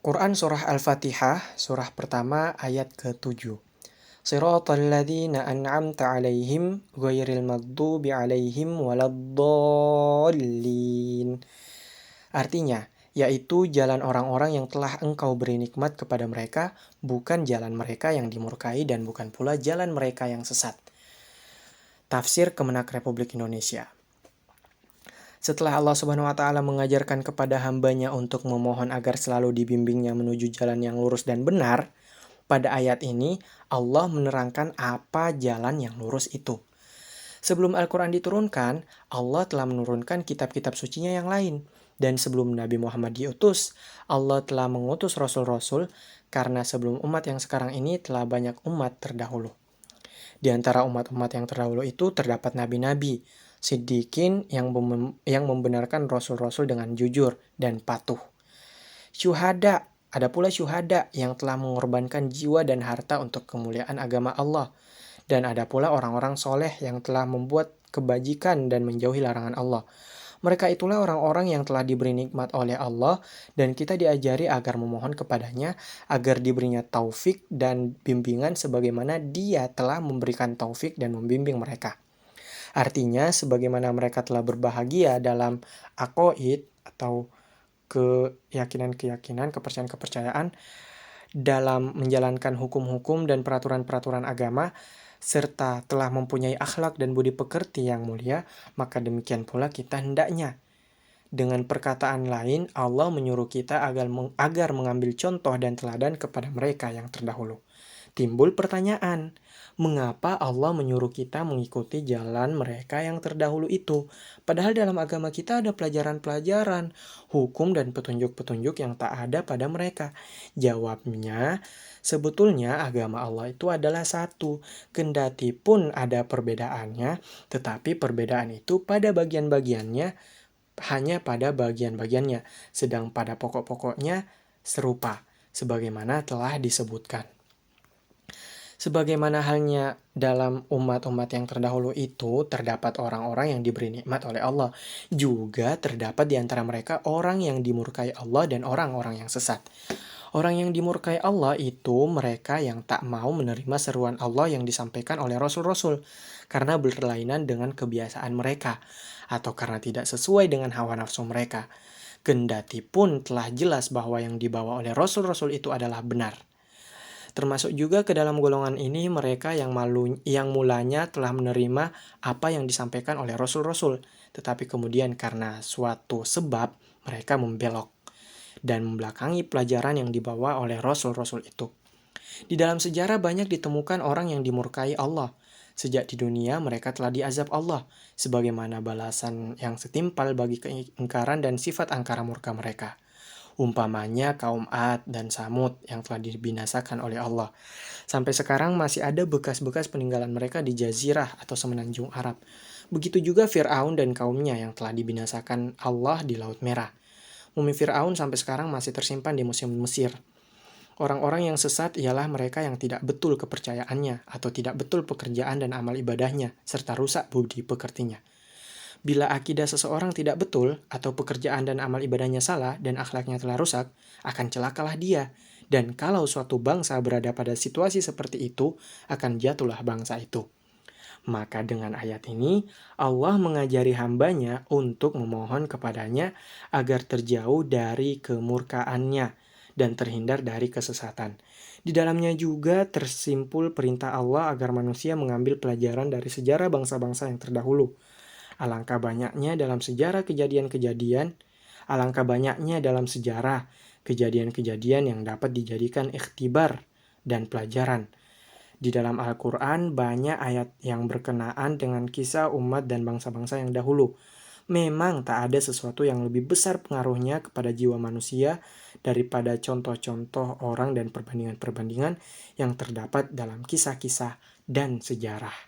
Quran Surah Al-Fatihah, surah pertama ayat ke-7. Siratal ladzina an'amta 'alaihim ghairil maghdubi 'alaihim waladdallin. Artinya, yaitu jalan orang-orang yang telah engkau beri nikmat kepada mereka, bukan jalan mereka yang dimurkai dan bukan pula jalan mereka yang sesat. Tafsir Kemenak Republik Indonesia. Setelah Allah Subhanahu wa Ta'ala mengajarkan kepada hambanya untuk memohon agar selalu dibimbingnya menuju jalan yang lurus dan benar, pada ayat ini Allah menerangkan apa jalan yang lurus itu. Sebelum Al-Quran diturunkan, Allah telah menurunkan kitab-kitab sucinya yang lain. Dan sebelum Nabi Muhammad diutus, Allah telah mengutus Rasul-Rasul karena sebelum umat yang sekarang ini telah banyak umat terdahulu. Di antara umat-umat yang terdahulu itu terdapat nabi-nabi, siddiqin yang membenarkan rasul-rasul dengan jujur dan patuh. Syuhada, ada pula syuhada yang telah mengorbankan jiwa dan harta untuk kemuliaan agama Allah. Dan ada pula orang-orang soleh yang telah membuat kebajikan dan menjauhi larangan Allah. Mereka itulah orang-orang yang telah diberi nikmat oleh Allah dan kita diajari agar memohon kepadanya agar diberinya taufik dan bimbingan sebagaimana Dia telah memberikan taufik dan membimbing mereka. Artinya sebagaimana mereka telah berbahagia dalam aqaid atau keyakinan-keyakinan, kepercayaan-kepercayaan dalam menjalankan hukum-hukum dan peraturan-peraturan agama, serta telah mempunyai akhlak dan budi pekerti yang mulia, maka demikian pula kita hendaknya. Dengan perkataan lain, Allah menyuruh kita agar mengambil contoh dan teladan kepada mereka yang terdahulu. Timbul pertanyaan, mengapa Allah menyuruh kita mengikuti jalan mereka yang terdahulu itu? Padahal dalam agama kita ada pelajaran-pelajaran, hukum dan petunjuk-petunjuk yang tak ada pada mereka. Jawabnya, sebetulnya agama Allah itu adalah satu. Kendati pun ada perbedaannya, tetapi perbedaan itu pada bagian-bagiannya, hanya pada bagian-bagiannya, sedang pada pokok-pokoknya serupa, sebagaimana telah disebutkan. Sebagaimana halnya dalam umat-umat yang terdahulu itu, terdapat orang-orang yang diberi nikmat oleh Allah. Juga terdapat di antara mereka orang yang dimurkai Allah dan orang-orang yang sesat. Orang yang dimurkai Allah itu mereka yang tak mau menerima seruan Allah yang disampaikan oleh Rasul-Rasul karena berlainan dengan kebiasaan mereka atau karena tidak sesuai dengan hawa nafsu mereka. Kendati pun telah jelas bahwa yang dibawa oleh Rasul-Rasul itu adalah benar. Termasuk juga ke dalam golongan ini mereka yang mulanya telah menerima apa yang disampaikan oleh Rasul-Rasul, tetapi kemudian karena suatu sebab mereka membelok dan membelakangi pelajaran yang dibawa oleh Rasul-Rasul itu. Di dalam sejarah banyak ditemukan orang yang dimurkai Allah. Sejak di dunia mereka telah diazab Allah, sebagaimana balasan yang setimpal bagi keingkaran dan sifat angkara murka mereka. Umpamanya kaum Ad dan Samud yang telah dibinasakan oleh Allah. Sampai sekarang masih ada bekas-bekas peninggalan mereka di Jazirah atau Semenanjung Arab. Begitu juga Fir'aun dan kaumnya yang telah dibinasakan Allah di Laut Merah. Mumi Fir'aun sampai sekarang masih tersimpan di Museum Mesir. Orang-orang yang sesat ialah mereka yang tidak betul kepercayaannya atau tidak betul pekerjaan dan amal ibadahnya, serta rusak budi pekertinya. Bila akidah seseorang tidak betul atau pekerjaan dan amal ibadahnya salah dan akhlaknya telah rusak, akan celakalah dia. Dan kalau suatu bangsa berada pada situasi seperti itu, akan jatuhlah bangsa itu. Maka dengan ayat ini, Allah mengajari hambanya untuk memohon kepadanya agar terjauh dari kemurkaannya dan terhindar dari kesesatan. Di dalamnya juga tersimpul perintah Allah agar manusia mengambil pelajaran dari sejarah bangsa-bangsa yang terdahulu. Alangkah banyaknya dalam sejarah kejadian-kejadian yang dapat dijadikan ikhtibar dan pelajaran. Di dalam Al-Quran banyak ayat yang berkenaan dengan kisah umat dan bangsa-bangsa yang dahulu. Memang tak ada sesuatu yang lebih besar pengaruhnya kepada jiwa manusia daripada contoh-contoh orang dan perbandingan-perbandingan yang terdapat dalam kisah-kisah dan sejarah.